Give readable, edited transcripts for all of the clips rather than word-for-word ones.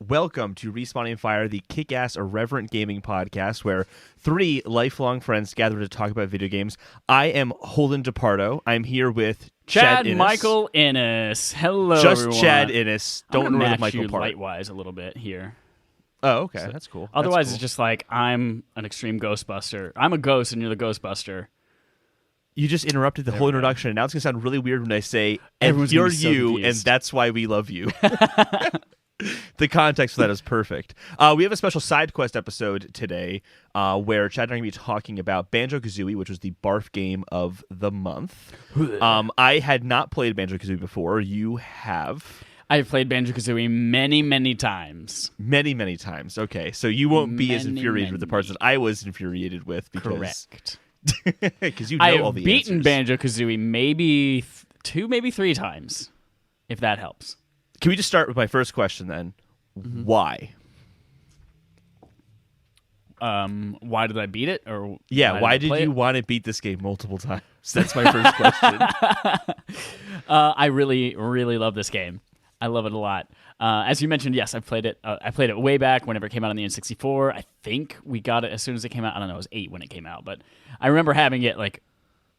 welcome to Respawning Fire, the kick-ass irreverent gaming podcast where three lifelong friends gather to talk about video games. I am Holden DePardo. I'm here with Chad Innes. Michael Innes. Hello, Just everyone. Chad Innes. Don't know the match Michael you part. light-wise a little bit here. Oh, okay. That's cool. Otherwise, That's cool. it's just like I'm an extreme Ghostbuster. I'm a ghost, and you're the Ghostbuster. You just interrupted the whole introduction, and now it's going to sound really weird when I say, and Everyone's you're gonna be so you, confused. and that's why we love you. The context for that is perfect. We have a special side quest episode today where Chad and I are going to be talking about Banjo-Kazooie, which was the BARF game of the month. I had not played Banjo-Kazooie before. You have. I have played Banjo-Kazooie many, many times. Many, many times. Okay, so you won't be as infuriated with the parts that I was infuriated with because... Correct. Because you know I have all the beaten answers. Banjo-Kazooie maybe two, maybe three times, if that helps. Can we just start with my first question then? Mm-hmm. Why? Why did I beat it? Or Yeah, why did you want to beat this game multiple times? That's my first question. I really, really love this game. I love it a lot. As you mentioned, yes, I played it. I played it way back whenever it came out on the N64. I think we got it as soon as it came out. I don't know, it was 8 when it came out, but I remember having it like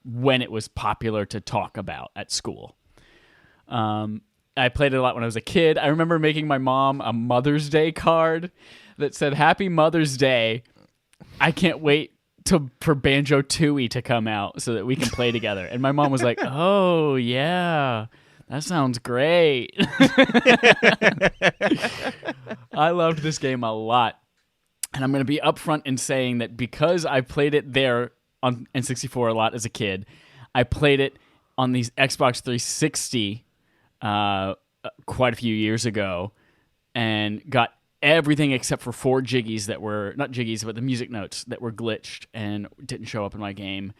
when it was popular to talk about at school. I played it a lot when I was a kid. I remember making my mom a Mother's Day card that said, "Happy Mother's Day. I can't wait for Banjo-Tooie to come out so that we can play together." And my mom was like, "Oh, yeah. That sounds great." I loved this game a lot. And I'm going to be upfront in saying that because I played it there on N64 a lot as a kid, I played it on the Xbox 360 quite a few years ago and got everything except for 4 jiggies that were, not jiggies, but the music notes that were glitched and didn't show up in my game.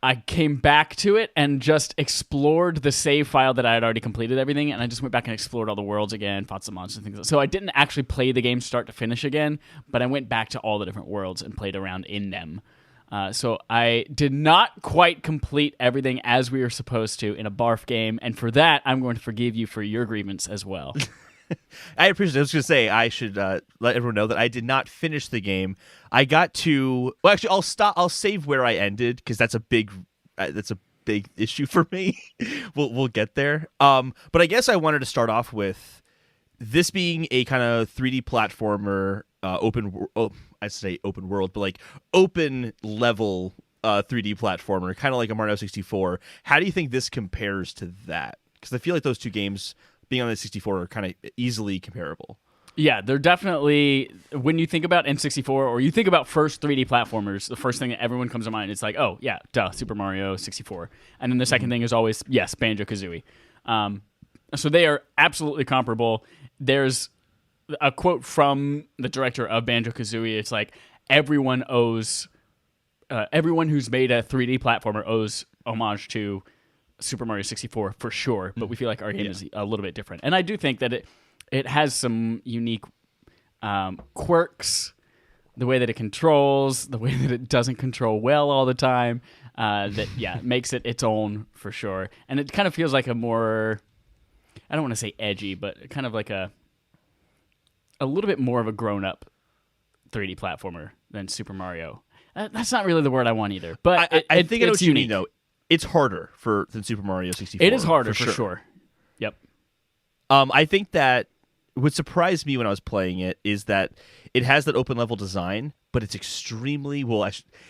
I came back to it and just explored the save file that I had already completed everything, and I just went back and explored all the worlds again, fought some monsters and things. So I didn't actually play the game start to finish again, but I went back to all the different worlds and played around in them. So I did not quite complete everything as we were supposed to in a BARF game, and for that, I'm going to forgive you for your grievance as well. I appreciate it. I was going to say I should let everyone know that I did not finish the game. I got to actually I'll save where I ended because that's a big issue for me. We'll get there. But I guess I wanted to start off with this being a kind of 3D platformer, I'd say open world, but like open level 3D platformer, kind of like a Mario 64. How do you think this compares to that? Because I feel like those two games being on the 64 are kind of easily comparable. Yeah, they're definitely, when you think about N64 or you think about first 3D platformers, the first thing that everyone comes to mind is like, oh, yeah, duh, Super Mario 64. And then the second thing is always, yes, Banjo-Kazooie. So they are absolutely comparable. There's a quote from the director of Banjo-Kazooie. It's like, everyone who's made a 3D platformer owes homage to Super Mario 64 for sure, but we feel like our game is a little bit different. And I do think that it has some unique quirks, the way that it controls, the way that it doesn't control well all the time, makes it its own for sure. And it kind of feels like a more, I don't want to say edgy, but kind of like a little bit more of a grown-up 3D platformer than Super Mario. That's not really the word I want either, but I think I know it's what you mean, unique. though. It's harder than Super Mario 64. It is harder for sure. Yep. I think that what surprised me when I was playing it is that it has that open level design, but it's extremely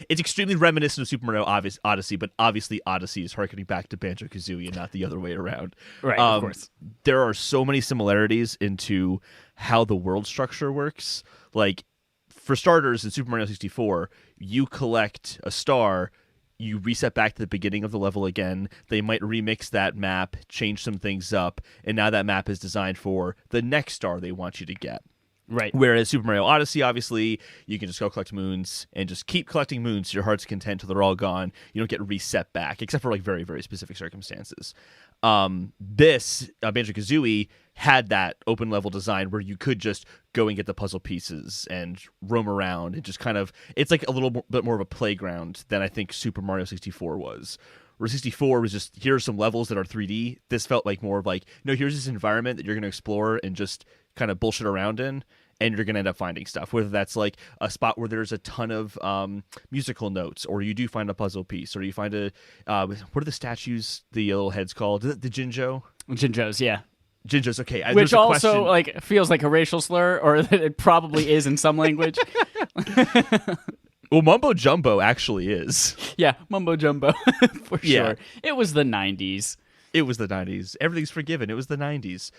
it's extremely reminiscent of Super Mario Odyssey, but obviously Odyssey is harkening back to Banjo-Kazooie and not the other way around. Right, of course. There are so many similarities into how the world structure works. Like, for starters, in Super Mario 64, you collect a star, you reset back to the beginning of the level again. They might remix that map, change some things up, and now that map is designed for the next star they want you to get. Right. Whereas Super Mario Odyssey, obviously, you can just go collect moons and just keep collecting moons to your heart's content till they're all gone. You don't get reset back, except for like very, very specific circumstances. This Banjo-Kazooie had that open level design where you could just go and get the puzzle pieces and roam around and just kind of, it's like a little bit more of a playground than I think Super Mario 64 was. Where 64 was just, here are some levels that are 3D. This felt like more of like, no, here's this environment that you're going to explore and just kind of bullshit around in, and you're going to end up finding stuff, whether that's like a spot where there's a ton of musical notes, or you do find a puzzle piece, or you find a what are the statues, the little heads called? The Jinjo? Jinjos, yeah. Jinjos, okay. Which also like feels like a racial slur, or that it probably is in some language. Well, Mumbo Jumbo actually is. Yeah, Mumbo Jumbo, for Yeah. sure. It was the 90s. It was the 90s. Everything's forgiven. It was the 90s.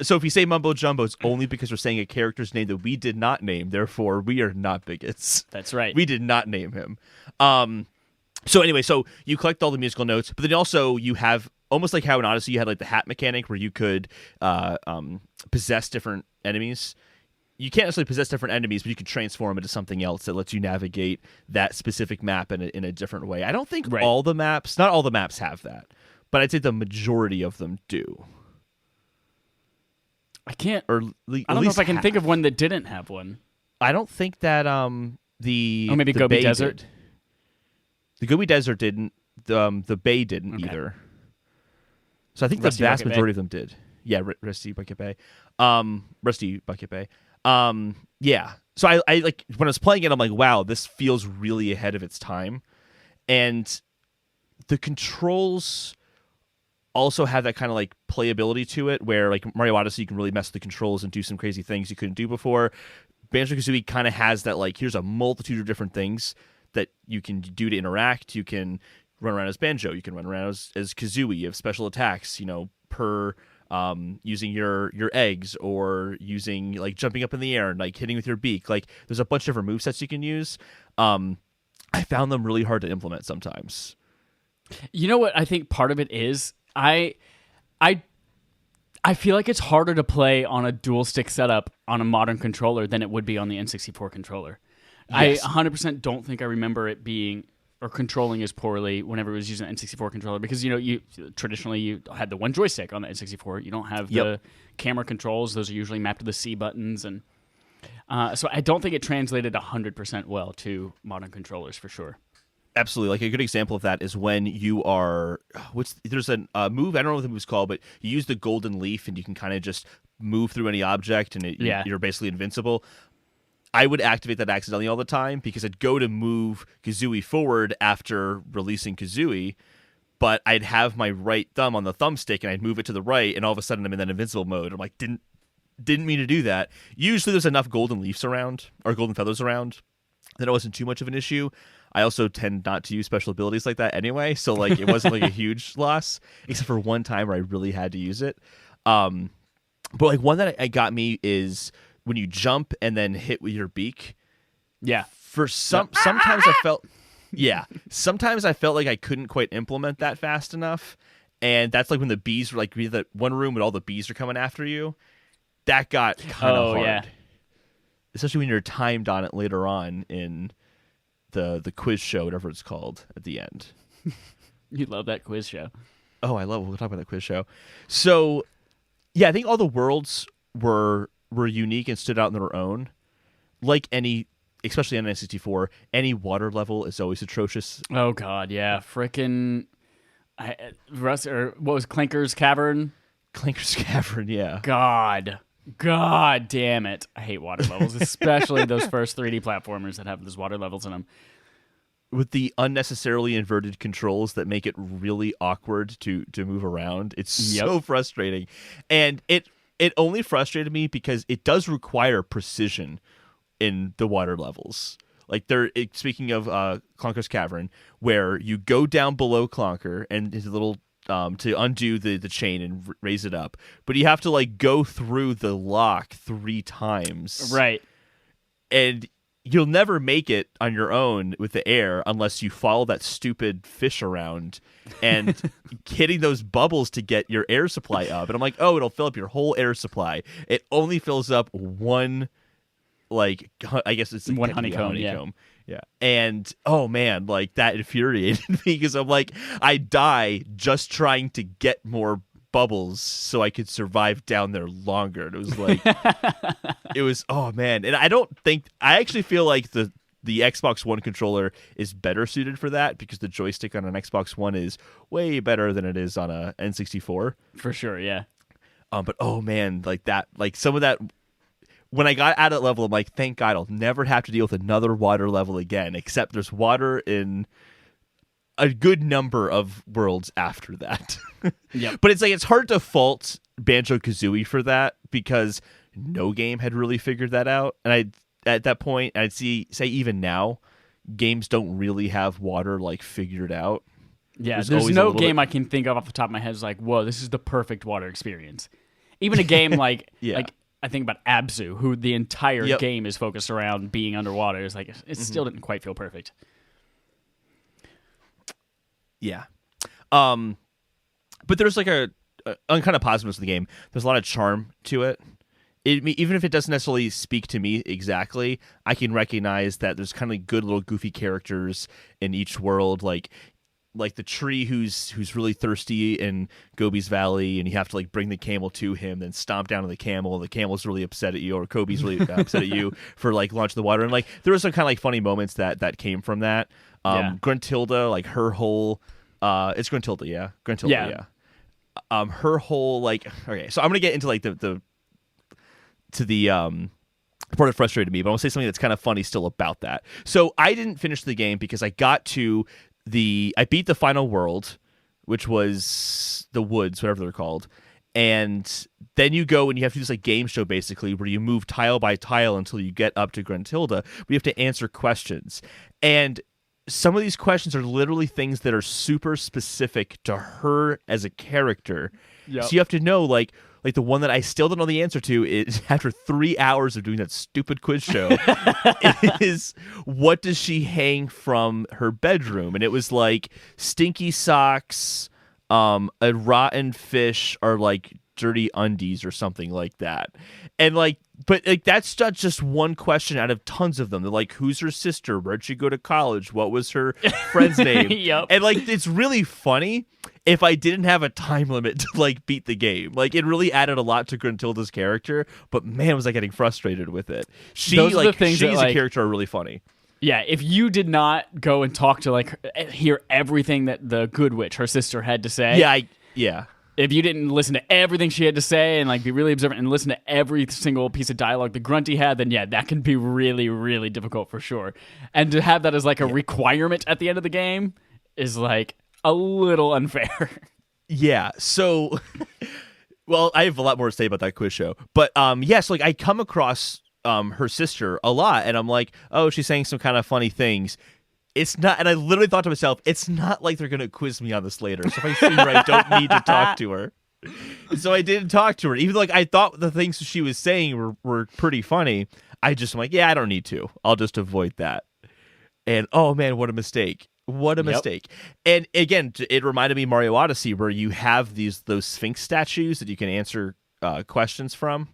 So if you say Mumbo Jumbo, it's only because we're saying a character's name that we did not name. Therefore, we are not bigots. That's right. We did not name him. So anyway, so you collect all the musical notes, but then also you have, almost like how in Odyssey you had like the hat mechanic where you could possess different enemies. You can't necessarily possess different enemies, but you can transform into something else that lets you navigate that specific map in a different way. I don't think not all the maps have that, but I'd say the majority of them do. I can't, or I don't know if I can think of one that didn't have one. I don't think that maybe Gobi Desert. Did. The Gobi Desert didn't. The Bay didn't either. So I think Rusty the vast Bucket majority of them did. Yeah, Rusty Bucket Bay. Rusty Bucket Bay. Yeah. So I like when I was playing it, I'm like, wow, this feels really ahead of its time. And the controls also have that kind of like playability to it, where like Mario Odyssey, you can really mess with the controls and do some crazy things you couldn't do before. Banjo-Kazooie kind of has that, like, here's a multitude of different things that you can do to interact. You can run around as Banjo. You can run around as Kazooie. You have special attacks, per using your eggs, or using like jumping up in the air and like hitting with your beak. Like there's a bunch of different movesets you can use. I found them really hard to implement sometimes. You know what I think part of it is? I feel like it's harder to play on a dual stick setup on a modern controller than it would be on the N64 controller. Yes. I 100% don't think I remember it being or controlling as poorly whenever it was using an N64 controller, because you traditionally you had the one joystick on the N64. You don't have the camera controls; those are usually mapped to the C buttons, and so I don't think it translated 100% well to modern controllers for sure. Absolutely. Like a good example of that is when you are there's a move, I don't know what the move's called, but you use the golden leaf and you can kind of just move through any object, and you're basically invincible. I would activate that accidentally all the time because I'd go to move Kazooie forward after releasing Kazooie, but I'd have my right thumb on the thumbstick and I'd move it to the right, and all of a sudden I'm in that invincible mode. I'm like, didn't mean to do that. Usually there's enough golden leaves around, or golden feathers around, that it wasn't too much of an issue. I also tend not to use special abilities like that anyway, so like it wasn't like a huge loss, except for one time where I really had to use it. But like one that I got me is when you jump and then hit with your beak. Yeah. Sometimes I felt like I couldn't quite implement that fast enough, and that's like when the bees were like, that one room with all the bees are coming after you. That got kind of hard. Yeah. Especially when you're timed on it later on in the quiz show, whatever it's called, at the end. You love that quiz show. Oh, we'll talk about that quiz show. So, yeah, I think all the worlds were unique and stood out on their own. Like especially on N64, any water level is always atrocious. Oh God, yeah, frickin' what was Clinker's Cavern? Clinker's Cavern, yeah. God damn it. I hate water levels, especially those first 3D platformers that have those water levels in them. With the unnecessarily inverted controls that make it really awkward to move around. It's so frustrating. And it only frustrated me because it does require precision in the water levels. Like speaking of Clonker's Cavern, where you go down below Clonker and his little to undo the chain and raise it up, but you have to like go through the lock 3 times, right? And you'll never make it on your own with the air unless you follow that stupid fish around and hitting those bubbles to get your air supply up. And I'm like, oh, it'll fill up your whole air supply. It only fills up one, like, I guess it's one honeycomb. Yeah. And oh man, like that infuriated me because I'm like, I die just trying to get more bubbles so I could survive down there longer. And it was like, oh man. And I actually feel like the Xbox One controller is better suited for that, because the joystick on an Xbox One is way better than it is on a N64. For sure, yeah. But oh man, like that, like some of that. When I got at that level, I'm like, thank God I'll never have to deal with another water level again. Except there's water in a good number of worlds after that. Yep. But it's like it's hard to fault Banjo-Kazooie for that because no game had really figured that out. And at that point, I'd say even now, games don't really have water like figured out. Yeah, there's no game I can think of off the top of my head is like, whoa, this is the perfect water experience. Even a game like like I think about Abzu, who the entire game is focused around being underwater. It's like it still didn't quite feel perfect. Yeah. But there's like on kind of positiveness of the game. There's a lot of charm to it. Even if it doesn't necessarily speak to me exactly, I can recognize that there's kind of like good little goofy characters in each world, like the tree who's really thirsty in Gobi's Valley, and you have to like bring the camel to him, then stomp down on the camel, and the camel's really upset at you, or Kobe's really upset at you for like launching the water. And like there were some kind of like funny moments that came from that. Gruntilda, like her whole it's Gruntilda, yeah. Gruntilda, yeah. Her whole like okay, so I'm gonna get into like the part that frustrated me, but I want to say something that's kind of funny still about that. So I didn't finish the game because I got to I beat the final world, which was the woods, whatever they're called. And then you go and you have to do this like game show basically where you move tile by tile until you get up to Gruntilda, but you have to answer questions. And some of these questions are literally things that are super specific to her as a character. Yep. So you have to know like the one that I still don't know the answer to is after 3 hours of doing that stupid quiz show is what does she hang from her bedroom? And it was like stinky socks, a rotten fish, or like dirty undies or something like that. And like, but like that's not just one question out of tons of them. They're like, who's her sister? Where'd she go to college? What was her friend's name? Yep. And like, it's really funny if I didn't have a time limit to like beat the game. Like it really added a lot to Gruntilda's character, but man, was I getting frustrated with it. She's a character are really funny. Yeah, if you did not go and talk to like hear everything that the Good Witch, her sister, had to say. Yeah. If you didn't listen to everything she had to say and like be really observant and listen to every single piece of dialogue the Grunty had, then yeah, that can be really, really difficult for sure. And to have that as like a requirement at the end of the game is like a little unfair. Yeah. So, well, I have a lot more to say about that quiz show, but yes, like I come across her sister a lot, and I'm like, oh, she's saying some kind of funny things. It's not, and I literally thought to myself, it's not like they're gonna quiz me on this later. So if I see her, I don't need to talk to her. So I didn't talk to her, even though like I thought the things she was saying were pretty funny. I'm like, yeah, I don't need to. I'll just avoid that. And oh man, what a mistake. What a mistake. And again, it reminded me of Mario Odyssey, where you have those Sphinx statues that you can answer questions from.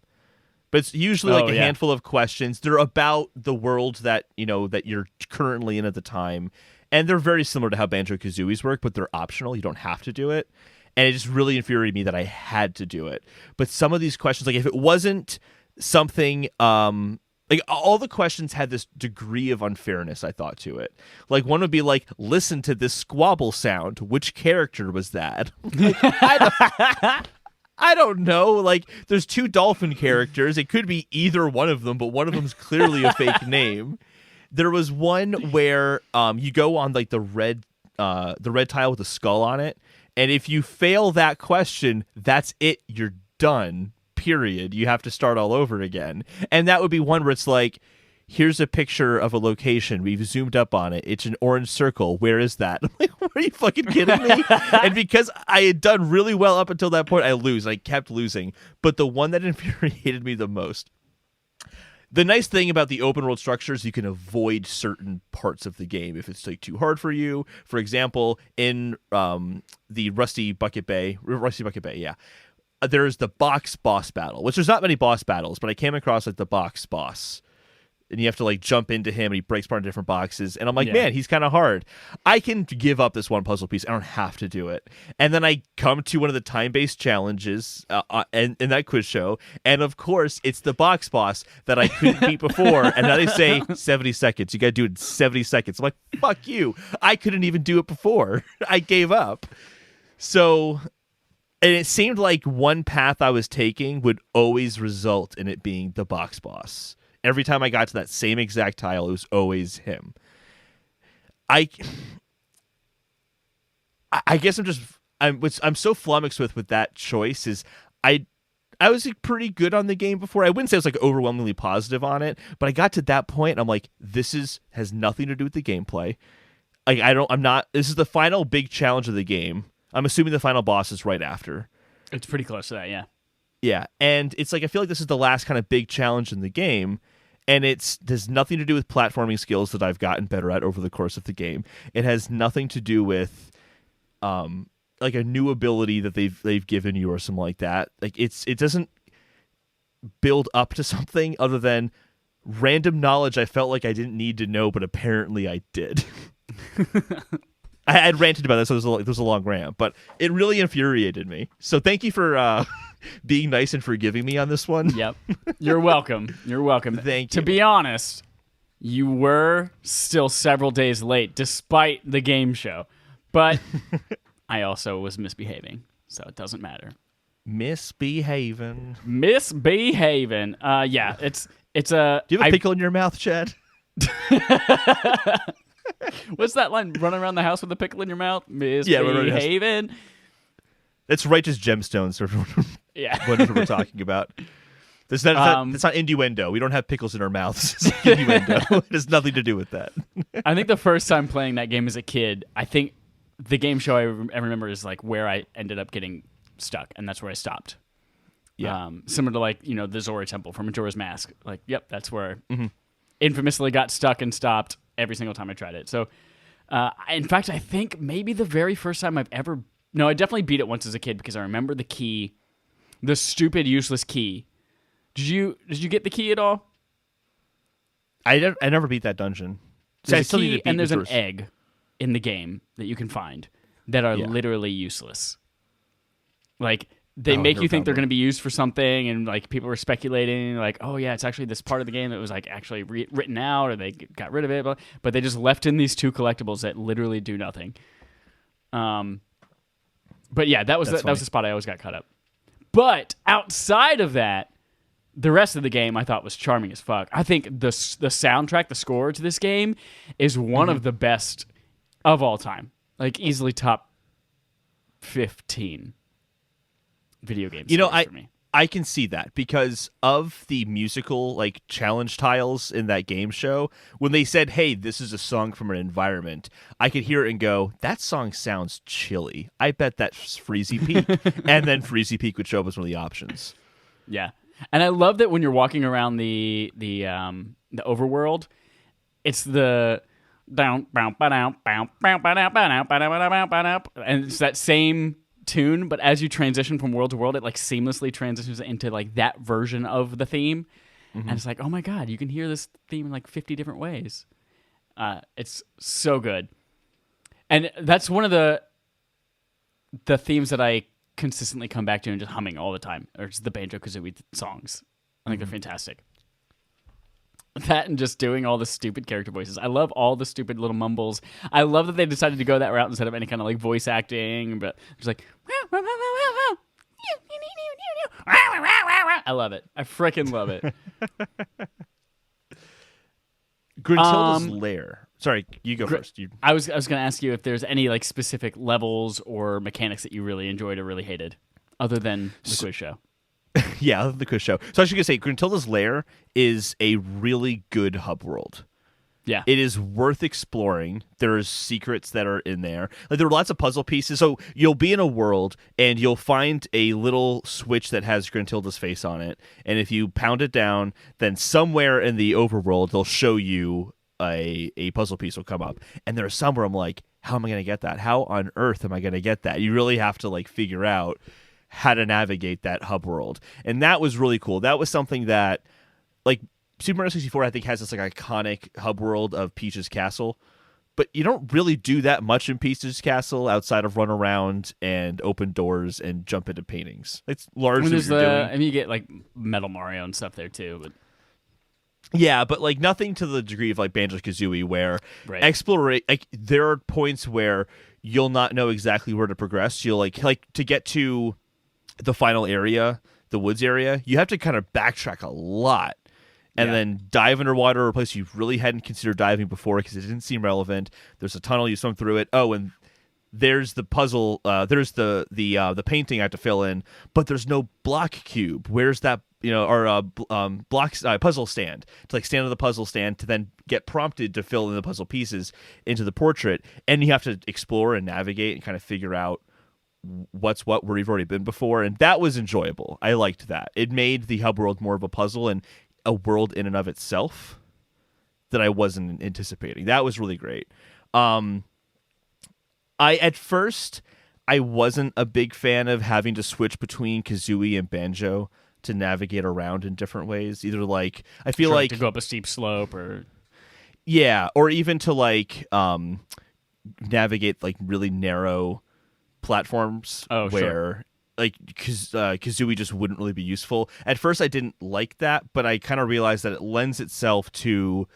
But it's usually a handful of questions. They're about the world that you're currently in at the time. And they're very similar to how Banjo-Kazooie's work, but they're optional. You don't have to do it. And it just really infuriated me that I had to do it. But some of these questions, like if it wasn't something like all the questions had this degree of unfairness, I thought, to it. Like one would be like, listen to this squabble sound. Which character was that? Like, I don't know. Like there's 2 dolphin characters. It could be either one of them, but one of them's clearly a fake name. There was one where you go on like the red tile with a skull on it. And if you fail that question, that's it. You're done. Period. You have to start all over again. And that would be one where it's like, here's a picture of a location. We've zoomed up on it. It's an orange circle. Where is that? I'm like, are you fucking kidding me? And because I had done really well up until that point, I lose. I kept losing. But the one that infuriated me the most, the nice thing about the open world structure is you can avoid certain parts of the game if it's like too hard for you. For example, in the Rusty Bucket Bay, yeah. There's the box boss battle, which there's not many boss battles, but I came across like the box boss. And you have to like jump into him and he breaks apart in different boxes. And I'm like, man, he's kind of hard. I can give up this one puzzle piece. I don't have to do it. And then I come to one of the time-based challenges in that quiz show. And of course, it's the box boss that I couldn't beat before. And now they say 70 seconds. You got to do it in 70 seconds. I'm like, fuck you. I couldn't even do it before. I gave up. So And it seemed like one path I was taking would always result in it being the box boss. Every time I got to that same exact tile, it was always him. I guess I'm so flummoxed with that choice is I was like, pretty good on the game before. I wouldn't say I was like overwhelmingly positive on it, but I got to that point and I'm like, has nothing to do with the gameplay. Like this is the final big challenge of the game. I'm assuming the final boss is right after. It's pretty close to that, yeah. Yeah, and it's like I feel like this is the last kind of big challenge in the game, and there's nothing to do with platforming skills that I've gotten better at over the course of the game. It has nothing to do with like a new ability that they've given you or something like that. Like it doesn't build up to something other than random knowledge I felt like I didn't need to know, but apparently I did. I'd ranted about this, so there was a long rant, but it really infuriated me. So thank you for being nice and forgiving me on this one. Yep. You're welcome. You're welcome. Thank you. To be honest, you were still several days late, despite the game show. But I also was misbehaving, so it doesn't matter. Misbehaving. Yeah, it's a... Do you have a pickle in your mouth, Chad? What's that line? Run around the house with a pickle in your mouth? Misbehaving. That's righteous gemstones. Yeah. Whatever we're talking about. That's not innuendo. We don't have pickles in our mouths. It's innuendo. It has nothing to do with that. I think the first time playing that game as a kid, I think the game show I remember is like where I ended up getting stuck, and that's where I stopped. Yeah. Similar to like, the Zora Temple from Majora's Mask. Like, yep, that's where I infamously got stuck and stopped every single time I tried it. So, in fact, I think maybe the very first time I definitely beat it once as a kid because I remember the key, the stupid, useless key. Did you get the key at all? I never beat that dungeon. There's a key and there's an egg in the game that you can find that are literally useless. Like, they make you think they're going to be used for something, and like people were speculating, like, oh yeah, it's actually this part of the game that was like actually written out, or they got rid of it, but they just left in these two collectibles that literally do nothing. But yeah, that was the spot I always got caught up. But outside of that, the rest of the game I thought was charming as fuck. I think the soundtrack, the score to this game, is one of the best of all time. Like easily top 15 video games. For me. I can see that because of the musical like challenge tiles in that game show. When they said, "Hey, this is a song from an environment," I could hear it and go, "That song sounds chilly. I bet that's Freezy Peak." And then Freezy Peak would show up as one of the options. Yeah. And I love that when you're walking around the overworld, it's the and it's that same tune, but as you transition from world to world, it like seamlessly transitions into like that version of the theme, and it's like, oh my god, you can hear this theme in like 50 different ways. It's so good, and that's one of the themes that I consistently come back to and just humming all the time, or just the Banjo-Kazooie songs. I think they're fantastic. That and just doing all the stupid character voices. I love all the stupid little mumbles. I love that they decided to go that route instead of any kind of like voice acting, but just like I love it. I freaking love it. Gruntilda's lair. Sorry, you go first. I was going to ask you if there's any like specific levels or mechanics that you really enjoyed or really hated, other than the quiz show. Yeah, the quiz show. So I was going to say, Gruntilda's lair is a really good hub world. Yeah, it is worth exploring. There's secrets that are in there. Like there are lots of puzzle pieces. So you'll be in a world and you'll find a little switch that has Gruntilda's face on it, and if you pound it down, then somewhere in the overworld they'll show you a puzzle piece will come up. And there are some where I'm like, how am I going to get that? How on earth am I going to get that? You really have to like figure out how to navigate that hub world. And that was really cool. That was something that like Super Mario 64 I think has this like iconic hub world of Peach's Castle, but you don't really do that much in Peach's Castle outside of run around and open doors and jump into paintings. It's largely what you're doing. I mean, you get like Metal Mario and stuff there too, but yeah, but like nothing to the degree of like Banjo-Kazooie where there are points where you'll not know exactly where to progress. You'll like to get to the final area, the woods area, you have to kind of backtrack a lot and then dive underwater, a place you really hadn't considered diving before because it didn't seem relevant. There's a tunnel, you swim through it. Oh, and there's the puzzle. There's the painting I have to fill in, but there's no block cube. Where's that? Or puzzle stand to like stand on the puzzle stand to then get prompted to fill in the puzzle pieces into the portrait, and you have to explore and navigate and kind of figure out what's what where you've already been before, and that was enjoyable. I liked that. It made the hub world more of a puzzle and a world in and of itself that I wasn't anticipating. That was really great. At first I wasn't a big fan of having to switch between Kazooie and Banjo to navigate around in different ways. Either like I feel like to go up a steep slope or even to like navigate like really narrow platforms where like Kazooie just wouldn't really be useful. At first I didn't like that, but I kind of realized that it lends itself to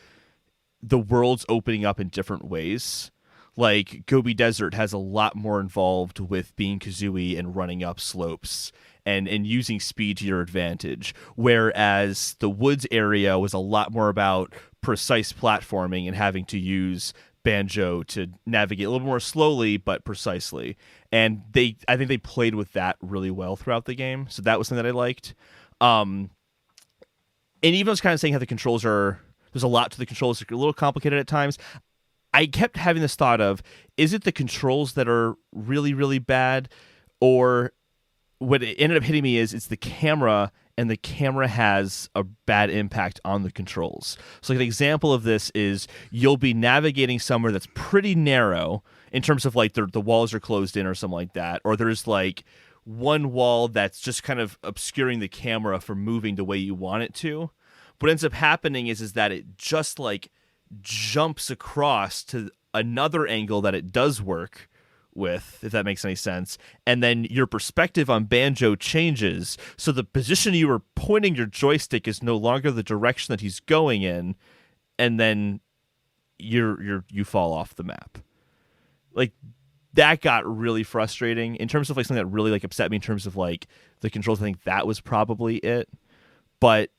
the worlds opening up in different ways. Like Gobi Desert has a lot more involved with being Kazooie and running up slopes and using speed to your advantage, whereas the woods area was a lot more about precise platforming and having to use Banjo to navigate a little more slowly but precisely. And I think they played with that really well throughout the game, so that was something that I liked. And even I was kind of saying how the controls there's a lot to the controls, they're a little complicated at times. I kept having this thought of, is it the controls that are really, really bad? Or what it ended up hitting me is it's the camera, and the camera has a bad impact on the controls. So like an example of this is you'll be navigating somewhere that's pretty narrow in terms of like the walls are closed in or something like that. Or there's like one wall that's just kind of obscuring the camera from moving the way you want it to. What ends up happening is that it just like jumps across to another angle that it does work with, if that makes any sense, and then your perspective on Banjo changes, so the position you were pointing your joystick is no longer the direction that he's going in, and then you fall off the map. Like that got really frustrating in terms of like something that really like upset me in terms of like the controls. I think that was probably it, but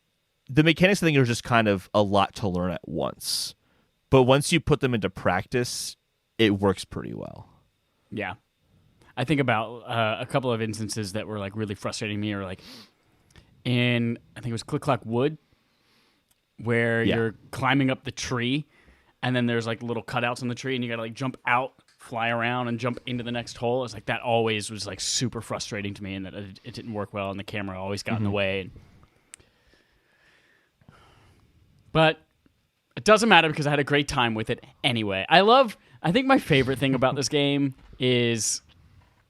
the mechanics I think are just kind of a lot to learn at once. But once you put them into practice, it works pretty well. Yeah. I think about a couple of instances that were like really frustrating me, or like in, I think it was Click Clock Wood, where you're climbing up the tree and then there's like little cutouts on the tree and you got to like jump out, fly around and jump into the next hole. It's like that always was like super frustrating to me, and that it didn't work well and the camera always got in the way. But it doesn't matter because I had a great time with it anyway. I think my favorite thing about this game is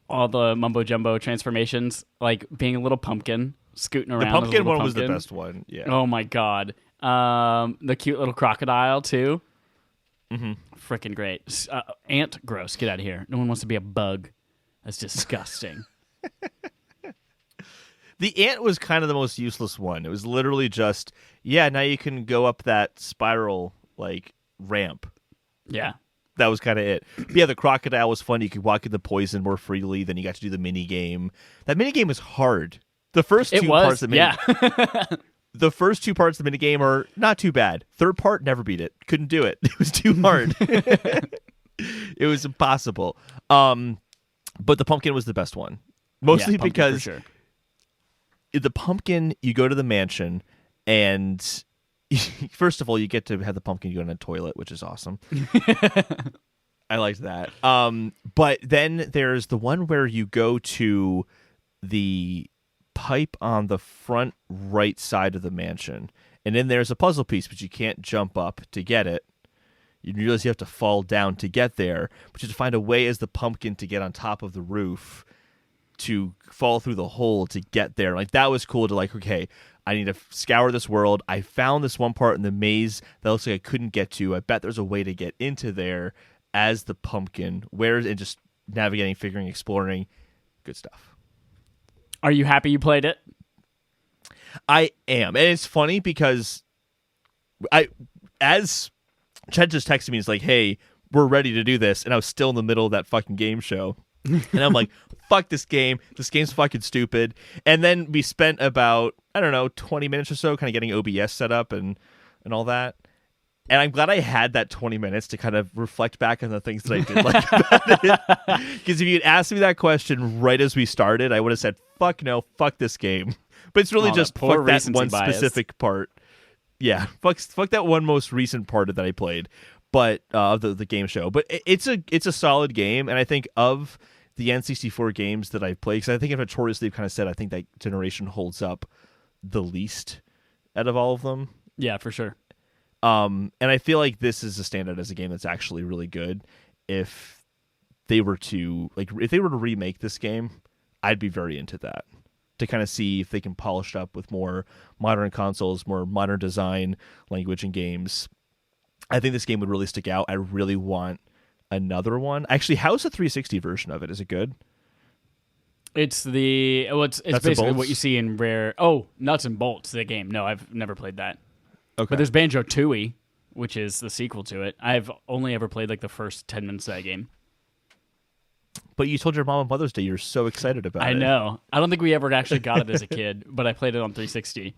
all the mumbo jumbo transformations, like being a little pumpkin, scooting around. The pumpkin one was the best one. Yeah. Oh my god. The cute little crocodile too. Freaking great. Ant, gross. Get out of here. No one wants to be a bug. That's disgusting. The ant was kind of the most useless one. It was literally just, now you can go up that spiral like ramp. Yeah. That was kind of it. But yeah, the crocodile was fun. You could walk in the poison more freely. Then you got to do the mini game. That mini game was hard. The first two parts of the the first two parts of the mini game are not too bad. Third part, never beat it. Couldn't do it. It was too hard. It was impossible. But the pumpkin was the best one, mostly because the pumpkin, you go to the mansion, and first of all, you get to have the pumpkin go in a toilet, which is awesome. I liked that. But then there's the one where you go to the pipe on the front right side of the mansion, and then there's a puzzle piece, but you can't jump up to get it. You realize you have to fall down to get there, but you have to find a way as the pumpkin to get on top of the roof to fall through the hole to get there. Like that was cool to like, okay, I need to scour this world. I found this one part in the maze that looks like I couldn't get to. I bet there's a way to get into there as the pumpkin. And just navigating, figuring, exploring. Good stuff. Are you happy you played it? I am. And it's funny because as Chad just texted me, it's like, hey, we're ready to do this. And I was still in the middle of that fucking game show. And I'm like, fuck this game. This game's fucking stupid. And then we spent about, I don't know, 20 minutes or so kind of getting OBS set up and all that. And I'm glad I had that 20 minutes to kind of reflect back on the things that I did like about it. Because if you had asked me that question right as we started, I would have said, fuck no, fuck this game. But it's really just fuck that one specific part. Yeah, fuck that one most recent part that I played, but of the game show. But it's a solid game, and I think of the N64 games that I've played, because I think if notoriously kind of said I think that generation holds up the least out of all of them. Yeah, for sure. And I feel like this is a standout as a game that's actually really good. If they were to remake this game, I'd be very into that. To kind of see if they can polish it up with more modern consoles, more modern design, language, and games. I think this game would really stick out. I really want another one. Actually, how's the 360 version of it? Is it good? It's basically what you see in Rare. Oh, Nuts and Bolts, the game. No, I've never played that. Okay. But there's Banjo-Tooie, which is the sequel to it. I've only ever played like the first 10 minutes of that game. But you told your mom on Mother's Day you're so excited about it. I know. I don't think we ever actually got it as a kid, but I played it on 360.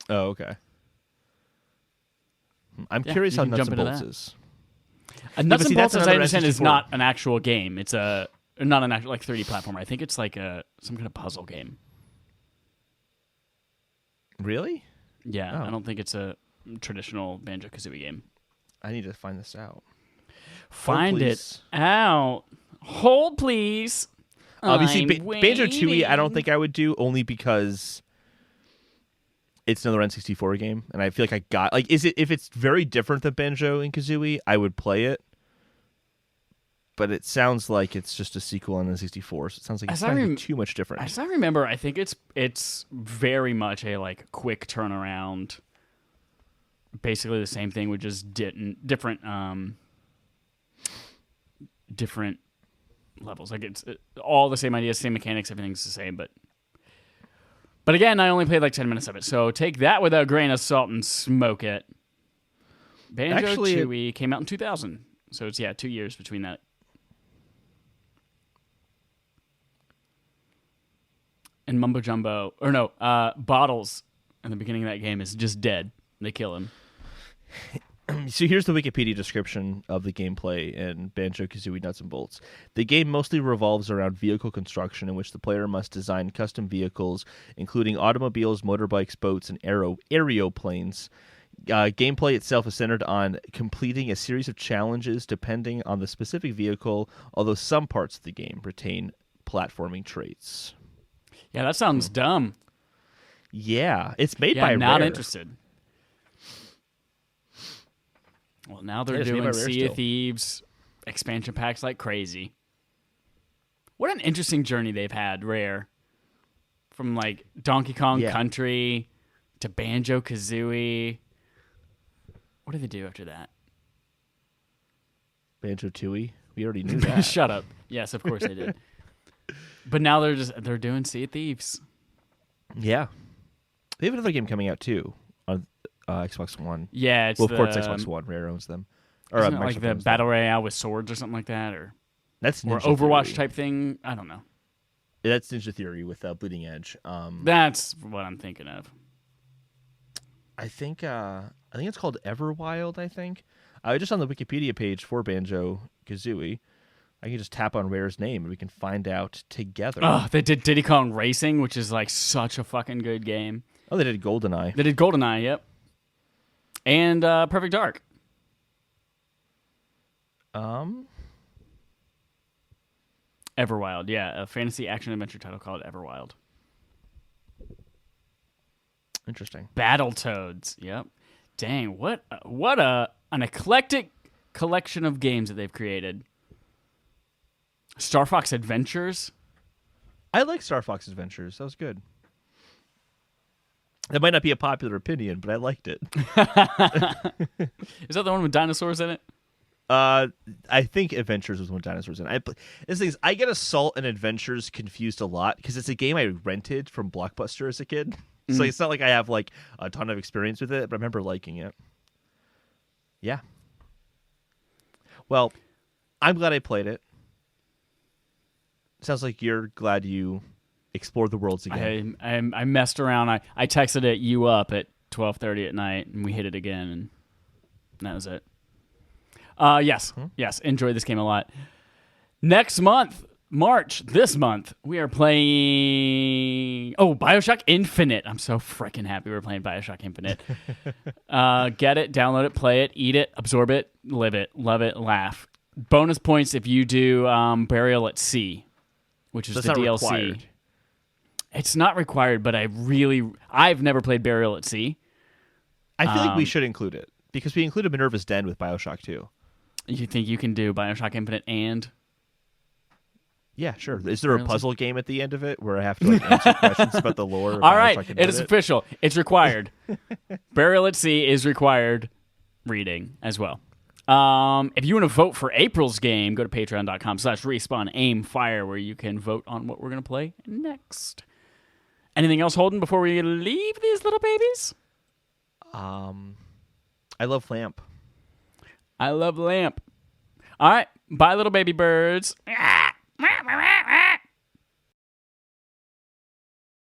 Oh, okay. I'm curious how Nuts and Bolts is. Nuts and Bolts, as I understand, is not an actual game. It's not an actual 3D platformer. I think it's like some kind of puzzle game. Really? Yeah, I don't think it's a traditional Banjo-Kazooie game. I need to find this out. Find it out. Hold, please. Obviously, Banjo-Tooie I don't think I would do, only because it's another N64 game, and I feel like if it's very different than Banjo and Kazooie, I would play it. But it sounds like it's just a sequel on N64, so it sounds like it's not too much different. As I remember, I think it's very much a quick turnaround. Basically the same thing with just different levels. Like it's all the same ideas, same mechanics, everything's the same. But again, I only played 10 minutes of it, so take that with a grain of salt and smoke it. Banjo-Tooie came out in 2000, so it's 2 years between that. And Mumbo Jumbo, Bottles in the beginning of that game is just dead. They kill him. So here's the Wikipedia description of the gameplay in Banjo-Kazooie Nuts and Bolts. The game mostly revolves around vehicle construction, in which the player must design custom vehicles, including automobiles, motorbikes, boats, and aeroplanes. Gameplay itself is centered on completing a series of challenges depending on the specific vehicle, although some parts of the game retain platforming traits. Yeah, that sounds dumb. Yeah, it's made by Rare. Not interested. Well, now they're doing Sea of Thieves expansion packs like crazy. What an interesting journey they've had, Rare. From Donkey Kong Country to Banjo-Kazooie. What did they do after that? Banjo-Tooie? We already knew that. Shut up. Yes, of course they did. But now they're doing Sea of Thieves. Yeah. They have another game coming out too on Xbox One. Yeah, it's of course Xbox One. Rare owns them. Or isn't it the Battle Royale with swords or something like that, or that's Ninja Overwatch Theory type thing? I don't know. That's Ninja Theory with Bleeding Edge. That's what I'm thinking of. I think it's called Everwild. I think just on the Wikipedia page for Banjo-Kazooie, I can just tap on Rare's name and we can find out together. Oh, they did Diddy Kong Racing, which is such a fucking good game. Oh, they did GoldenEye. They did GoldenEye, yep. And Perfect Dark. Everwild, yeah, a fantasy action adventure title called Everwild. Interesting. Battletoads, yep. Dang, what an eclectic collection of games that they've created. Star Fox Adventures. I like Star Fox Adventures. That was good. That might not be a popular opinion, but I liked it. Is that the one with dinosaurs in it? I think Adventures was one with dinosaurs in it. This thing is, I get Assault and Adventures confused a lot because it's a game I rented from Blockbuster as a kid. So it's not like I have a ton of experience with it, but I remember liking it. Yeah. Well, I'm glad I played it. Sounds like you're glad you explored the worlds again. I messed around. I texted you up at 12:30 at night, and we hit it again, and that was it. Yes, enjoyed this game a lot. Next month, this month, we are playing BioShock Infinite. I'm so freaking happy we're playing BioShock Infinite. Get it, download it, play it, eat it, absorb it, live it, love it, laugh. Bonus points if you do Burial at Sea, which is the DLC. Required. It's not required, but I've never played Burial at Sea. I feel like we should include it because we included Minerva's Den with BioShock 2. You think you can do BioShock Infinite and... Yeah, sure. Is there a puzzle game at the end of it where I have to answer questions about the lore? Of All right, BioShock it is official. It's required. Burial at Sea is required reading as well. If you want to vote for April's game, go to patreon.com/respawn-aim-fire where you can vote on what we're going to play next. Anything else, Holden, before we leave these little babies? I love Lamp. I love Lamp. All right, bye, little baby birds.